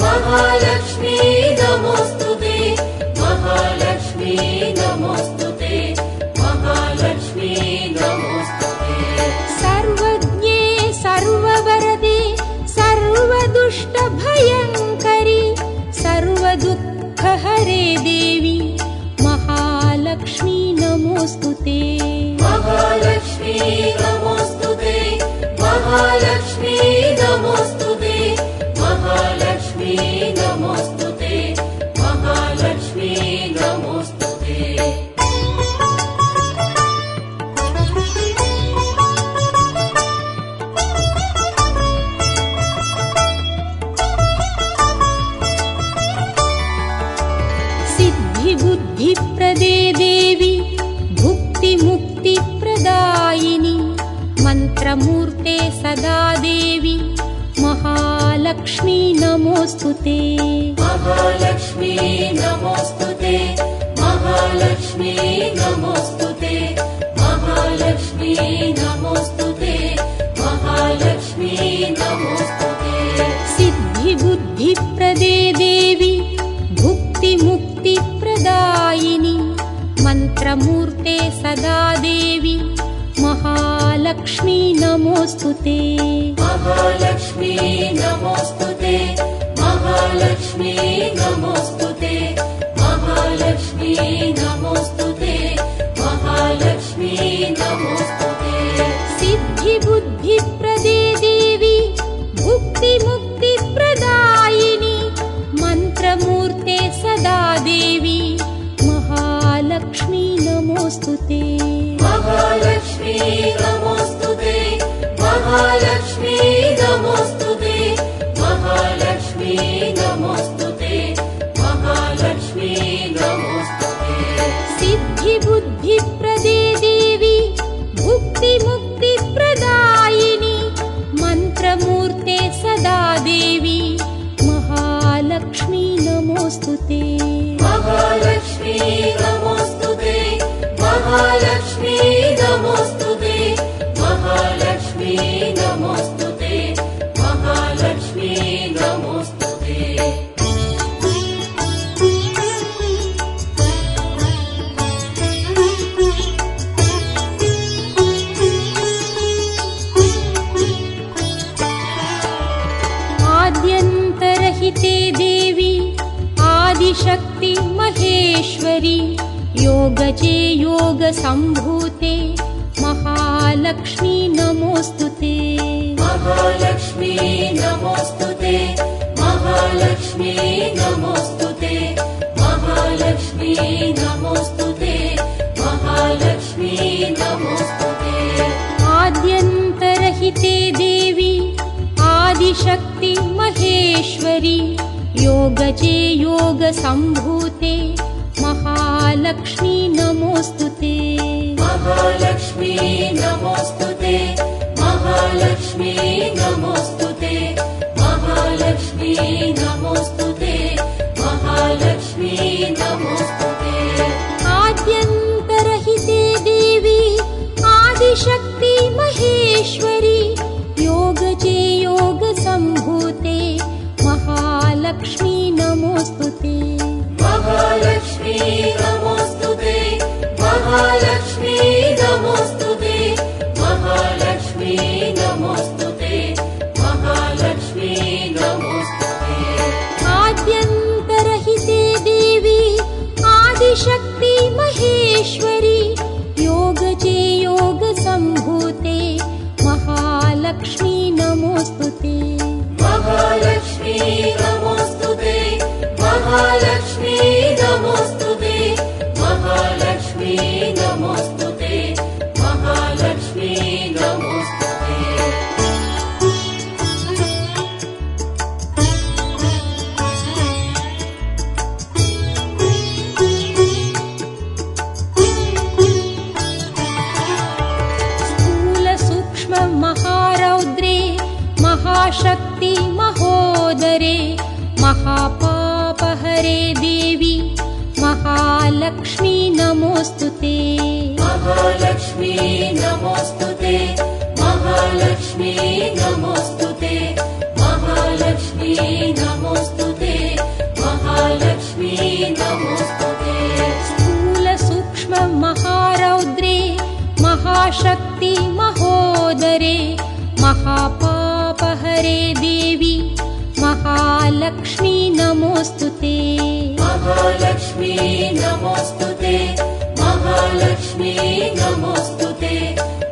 महालक्ष्मी नमोस्तुते महालक्ष्मी नमोस्तुते महालक्ष्मी नमोस्तुते सर्वज्ञे सर्ववरदे सर्वदुष्टभयङ्करि सर्वदुःखहरे देवी महालक्ष्मी नमोऽस्तुते महालक्ष्मी नमोस्तुते महालक्ष्मी नमोस्तुते महालक्ष्मी नमोस्तुते महालक्ष्मी नमोस्तुते सदा देवी महालक्ष्मी नमोऽस्तुते महालक्ष्मी नमोऽस्तुते महालक्ष्मी नमोऽस्तुते महालक्ष्मी नमोऽस्तुते महालक्ष्मी नमोऽस्तुते सिद्धिबुद्धिप्रदे देवी भुक्तिमुक्तिप्रदायिनि मन्त्रमूर्ते सदा देवी महालक्ष्मी नमोऽस्तुते महालक्ष्मी नमोऽस्तुते महालक्ष्मी नमोऽस्तुते महालक्ष्मी नमोऽस्तुते महालक्ष्मी नमोऽस्तुते सिद्धिबुद्धिप्रदे देवी भुक्तिमुक्तिप्रदायिनि मन्त्रमूर्ते सदा देवी महालक्ष्मी नमोऽस्तुते महालक्ष्मी नमोऽस्तुते महालक्ष्मी नमोऽस्तुते महालक्ष्मी नमोऽस्तुते महालक्ष्मी नमोऽस्तुते सिद्धिबुद्धिप्रदे देवी भुक्तिमुक्तिप्रदायिनि मन्त्रमूर्ते सदा देवी महालक्ष्मी नमोऽस्तुते महालक्ष्मी नमोऽस्तुते महालक्ष्मी नमोऽस्तुते महालक्ष्मी नमोऽस्तुते महालक्ष्मी नमोऽस्तुते आद्यन्तरहिते देवी आदिशक्ति महेश्वरी योगजे योगसम्भूते महालक्ष्मी नमोऽस्तुते महालक्ष्मी नमोऽस्तुते महालक्ष्मी नमोऽस्तुते महालक्ष्मी नमोऽस्तुते महालक्ष्मी नमोऽस्तुते आद्यन्तरहिते देवी आदिशक्ति महेश्वरी योगजे योगसम्भूते महालक्ष्मी नमोऽस्तुते महालक्ष्मी नमोऽस्तुते महालक्ष्मी नमोऽस्तुते महालक्ष्मी नमोऽस्तुते महालक्ष्मी नमोऽस्तुते आद्यन्तरहिते देवी आदिशक्ति महेश्वरी योगजे योगसम्भूते महालक्ष्मी नमोऽस्तुते महालक्ष्मी नमोऽस्तुते महालक्ष्मी नमोऽस्तुते महालक्ष्मी नमोऽस्तुते महालक्ष्मी नमोऽस्तुते आद्यन्तरहिते देवी आदिशक्ति महेश्वरी योगजे योगसम्भूते महालक्ष्मी नमोऽस्तुते महालक्ष्मी नमोऽस्तुते महालक्ष्मी नमोऽस्तुते महालक्ष्मी नमोऽस्तुते महालक्ष्मी नमोऽस्तुते स्थूलसूक्ष्ममहारौद्रे महाशक्ति महोदरे महापापहरे देवी महालक्ष्मी नमोऽस्तुते महालक्ष्मी नमोऽस्तुते महालक्ष्मी नमोऽस्तुते महालक्ष्मी नमोऽस्तुते महालक्ष्मी नमोऽस्तुते स्थूलसूक्ष्ममहारौद्रे महाशक्ति महोदरे महापापहरे देवी महालक्ष्मी नमोऽस्तुते महालक्ष्मी नमोऽस्तुते महालक्ष्मी नमोऽस्तुते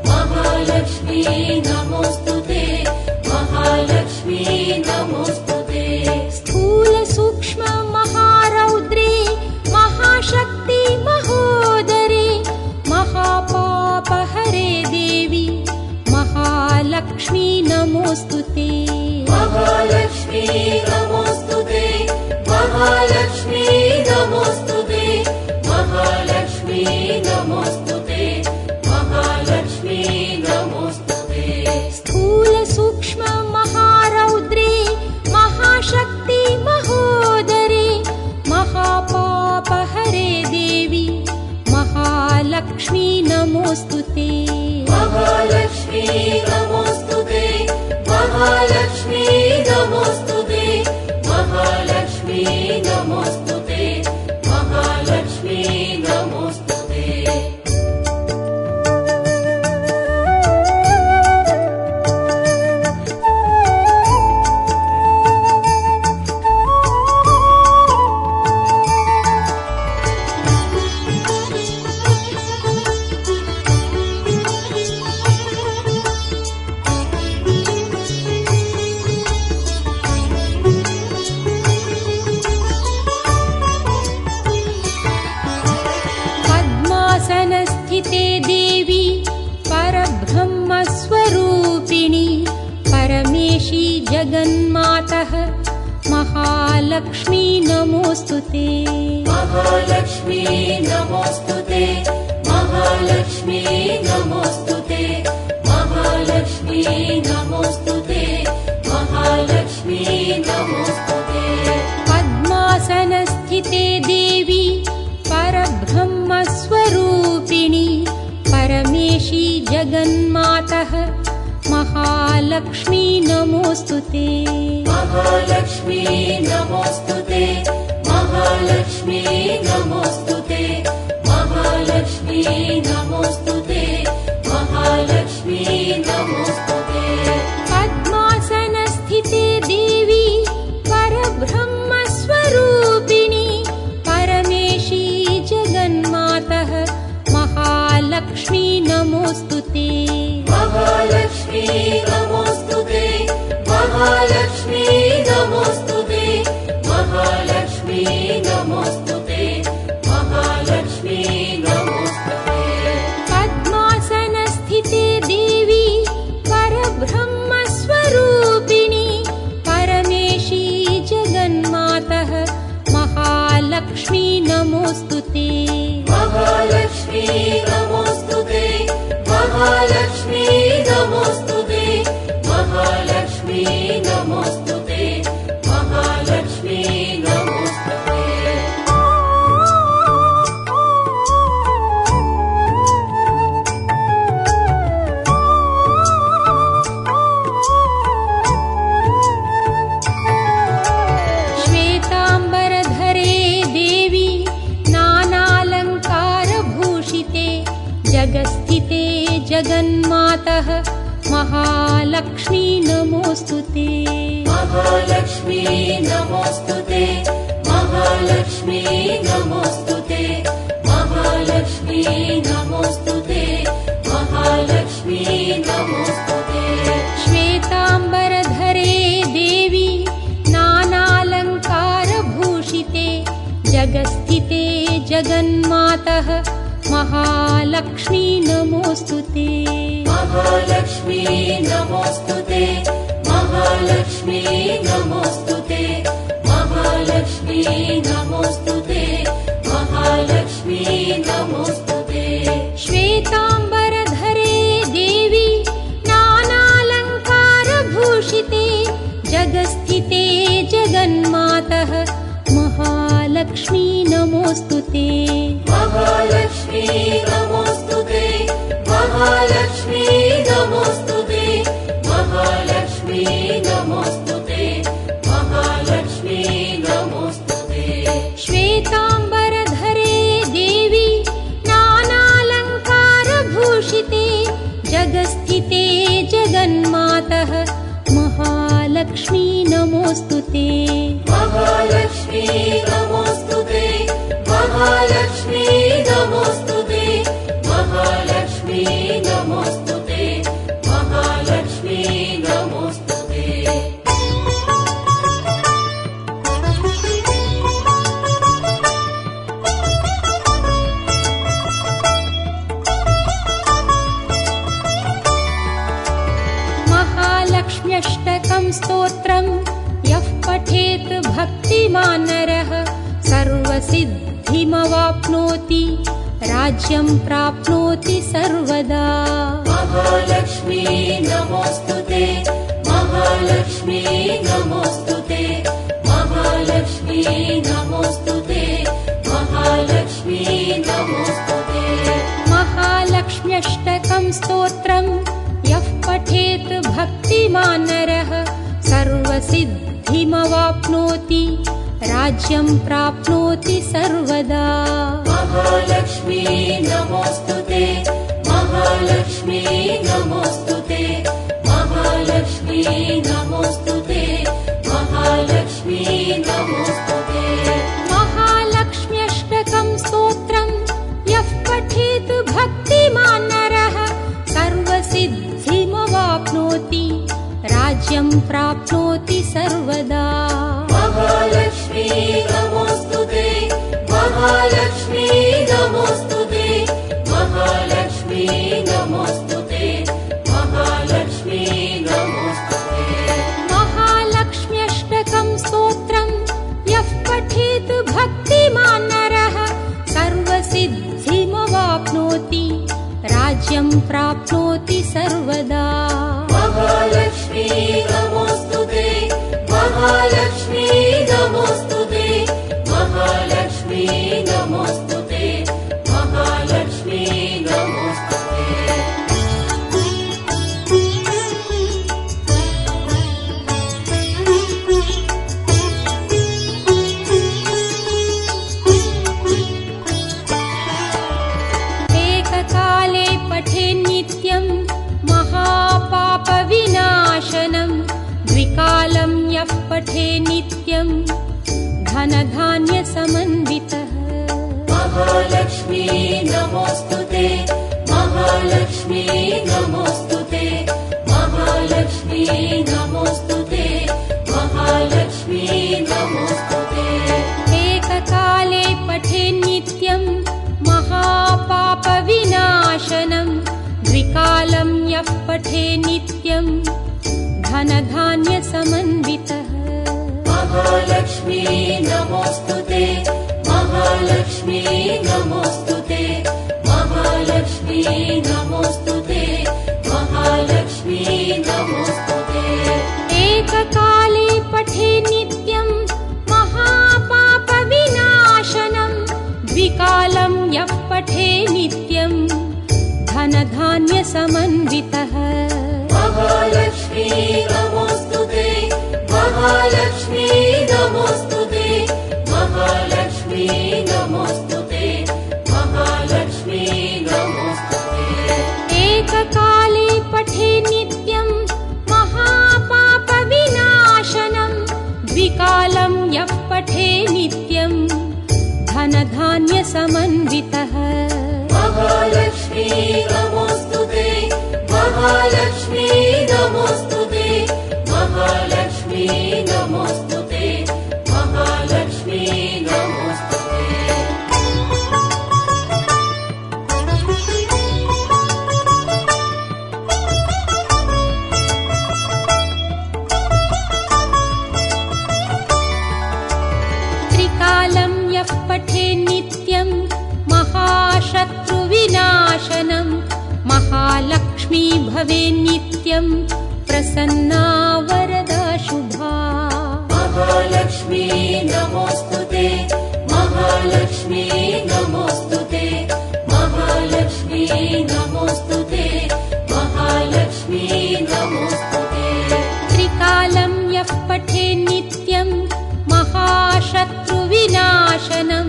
महालक्ष्मी नमोऽस्तुते महालक्ष्मी नमोऽस्तुते स्थूलसूक्ष्ममहारौद्रे महाशक्ति महोदरे महापापहरे देवी महालक्ष्मी नमोऽस्तुते महालक्ष्मी नमोऽस्तुते महालक्ष्मी नमोऽस्तुते महालक्ष्मी नमोऽस्तुते महालक्ष्मी नमोऽस्तुते स्थूलसूक्ष्ममहारौद्रे नमोऽस्तु ते महालक्ष्मी नमोऽस्तु ते महालक्ष्मी नमोऽस्तु ते महालक्ष्मी नमोऽस्तु ते महालक्ष्मी नमोऽस्तु ते पद्मासनस्थिते देवी परब्रह्मस्वरूपिणी परमेशी जगन्मातः महालक्ष्मी नमोऽस्तु ते महालक्ष्मी नमोऽस्तु ते महालक्ष्मी नमोऽस्तु ते महालक्ष्मी नमोऽस्तु ते महालक्ष्मी नमोऽस्तु ते पद्मासनस्थिते देवी परब्रह्मस्वरूपिणी परमेशी जगन्मातः महालक्ष्मी नमोऽस्तु ते महालक्ष्मी नमोऽस्तु ते महालक्ष्मी नमोऽस्तु ते महालक्ष्मी नमोऽस्तु ते महालक्ष्मी नमोऽस्तु ते पद्मासनस्थिते देवी परब्रह्मस्वरूपिणी परमेशी जगन्मातः महालक्ष्मी नमोऽस्तु ते महालक्ष्मी नमोऽस्तु ते महालक्ष्मी नमोऽस्तु ते महालक्ष्मी नमोऽस्तु ते महालक्ष्मी नमोऽस्तु ते पद्मासनस्थिते देवी परब्रह्मस्वरूपिणी परमेशी जगन्मातः महालक्ष्मी नमोऽस्तु ते महालक्ष्मी नमोऽस्तु ते महालक्ष्मी नमोऽस्तु ते महालक्ष्मी नमोऽस्तु ते महालक्ष्मी नमोऽस्तु ते श्वेताम्बरधरे देवी नानालङ्कारभूषिते जगस्थिते जगन्मातः महालक्ष्मी नमोऽस्तु ते महालक्ष्मी नमोऽस्तु ते महालक्ष्मी नमोऽस्तु ते महालक्ष्मी नमोऽस्तु ते महालक्ष्मी नमोऽस्तु ते श्वेताम्बरधरे देवी नानालङ्कारभूषिते जगस्थिते जगन्मातः महालक्ष्मी नमोऽस्तु ते महालक्ष्मी नमोऽस्तु ते महालक्ष्मी नमोऽस्तु ते महालक्ष्मी नमोऽस्तु ते महालक्ष्मी नमोऽस्तु ते श्वेताम्बरधरे देवी नानालङ्कारभूषिते जगस्थिते जगन्मातः महालक्ष्मी नमोऽस्तु ते महालक्ष्मी नमोऽस्तु ते महालक्ष्मी नमोऽस्तु ते महालक्ष्मी नमोऽस्तु ते महालक्ष्मी नमोऽस्तु ते श्वेताम्बरधरे देवी नानालङ्कारभूषिते जगस्थिते जगन्मातः महालक्ष्मी नमोऽस्तु ते महालक्ष्मी नमोऽस्तु ते महालक्ष्मी नमोऽस्तु ते महालक्ष्मी नमोऽस्तु ते महालक्ष्मी नमोऽस्तु ते महालक्ष्म्यष्टकं स्तोत्रं यः पठेत् भक्तिमान् नरः सर्वसिद्धिमवाप्नोति राज्यं प्राप्नोति सर्वदा महालक्ष्मी नमोऽस्तु ते महालक्ष्मी नमोऽस्तु ते महालक्ष्मी नमोऽस्तु ते महालक्ष्मी नमोऽस्तु ते महालक्ष्मी महालक्ष्म्यष्टकं स्तोत्रं यः पठेत् भक्तिमान् नरः सर्वसिद्धिमवाप्नोति राज्यं प्राप्नोति सर्वदा। महालक्ष्मी नमोऽस्तुते, महालक्ष्मी नमोऽस्तुते, महालक्ष्मी नमोऽस्तुते, महालक्ष्मी नमोऽस्तुते। महालक्ष्म्यष्टकं स्तोत्रं यः पठेत् भक्तिमान् नरः सर्वसिद्धिमवाप्नोति राज्यं प्राप्नोति सर्वदा। महालक्ष्मी नमोऽस्तुते, महालक्ष्मी नमोऽस्तुते, महालक्ष्मी नमोऽस्तुते, महालक्ष्मी नमोऽस्तुते। महालक्ष्म्यष्टकं स्तोत्रं यः पठेत् भक्तिमान् नरः सर्वसिद्धिमवाप्नोति राज्यं प्राप्नोति सर्वदा। महालक्ष्मी नमोऽस्तुते, महालक्ष्मी नमोऽस्तुते, महालक्ष्मी नमोऽस्तुते, महालक्ष्मी नमोऽस्तुते। एककाले पठे नित्यं महापापविनाशनं द्विकालं यः पठे नित्यं धनधान्यसमन्वितः। महालक्ष्मी नमोऽस्तुते, महालक्ष्मी नमोऽस्तुते, महालक्ष्मी नमोऽस्तुते, महालक्ष्मी नमोऽस्तुते। एककाले पठे नित्यं महापापविनाशनं द्विकालं यः पठे नित्यं धनधान्यसमन्वितः। महालक्ष्मी नमोऽस्तुते, महालक्ष्मी नमोऽस्तुते, महालक्ष्मी नमोऽस्तुते, महालक्ष्मी नमोऽस्तुते। एककाले पठे नित्यं महापापविनाशनं द्विकालं यः पठे नित्यं धनधान्यसमन्वितः। महालक्ष्मी नमोऽस्तुते, महालक्ष्मी नमोऽस्तुते, महालक्ष्मी नमोऽस्तुते, महालक्ष्मी नमोऽस्तुते। एककाले पठे नित्यं महापापविनाशनं द्विकालं यः पठे नित्यं धनधान्यसमन्वितः। महालक्ष्मी नमोऽस्तुते, महालक्ष्मी नमोऽस्तुते, महालक्ष्मी नमोऽस्तुते, महालक्ष्मी नमोऽस्तुते। त्रिकालं यः पठे नित्यं महाशत्रुविनाशनं महालक्ष्मी भवेन्नित्यं प्रसन्ना वरदा शुभा। महालक्ष्मी नमोऽस्तुते, महालक्ष्मी नमोऽस्तुते, महालक्ष्मी नमोऽस्तुते, महालक्ष्मी नमोऽस्तुते। त्रिकालं यः पठे नित्यं महाशत्रुविनाशनं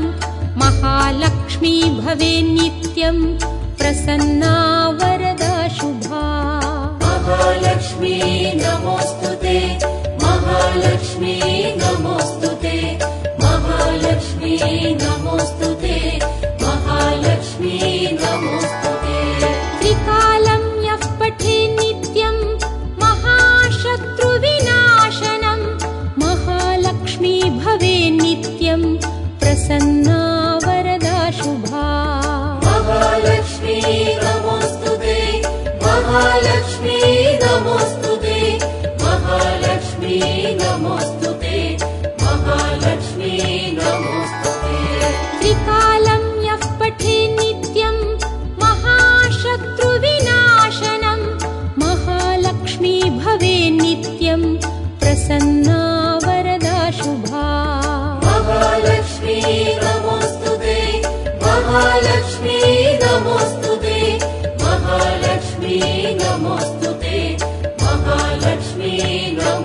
महालक्ष्मी भवेन्नित्यं प्रसन्ना वरदा शुभा। महालक्ष्मी नमोऽस्तुते, महालक्ष्मी नमोऽस्तुते, महालक्ष्मी नमोऽस्तुते, महालक्ष्मी नमोऽस्तुते। त्रिकालं यः पठे नित्यं महाशत्रुविनाशनं महालक्ष्मी भवेन्नित्यं प्रसन्ना वरदा शुभा। महालक्ष्मी नमोऽस्तुते, महालक्ष्मी नमोऽस्तुते, महालक्ष्मी नमोऽस्तुते, महालक्ष्मी नमोऽस्तुते। त्रिकालं यः पठे नित्यं महाशत्रुविनाशनं महालक्ष्मी भवेन्नित्यं प्रसन्ना वरदा शुभा। महालक्ष्मी नमोऽस्तुते, महालक्ष्मी नमोऽस्तुते, महालक्ष्मी नमोऽस्तु ते महालक्ष्मी नमोऽस्तु ते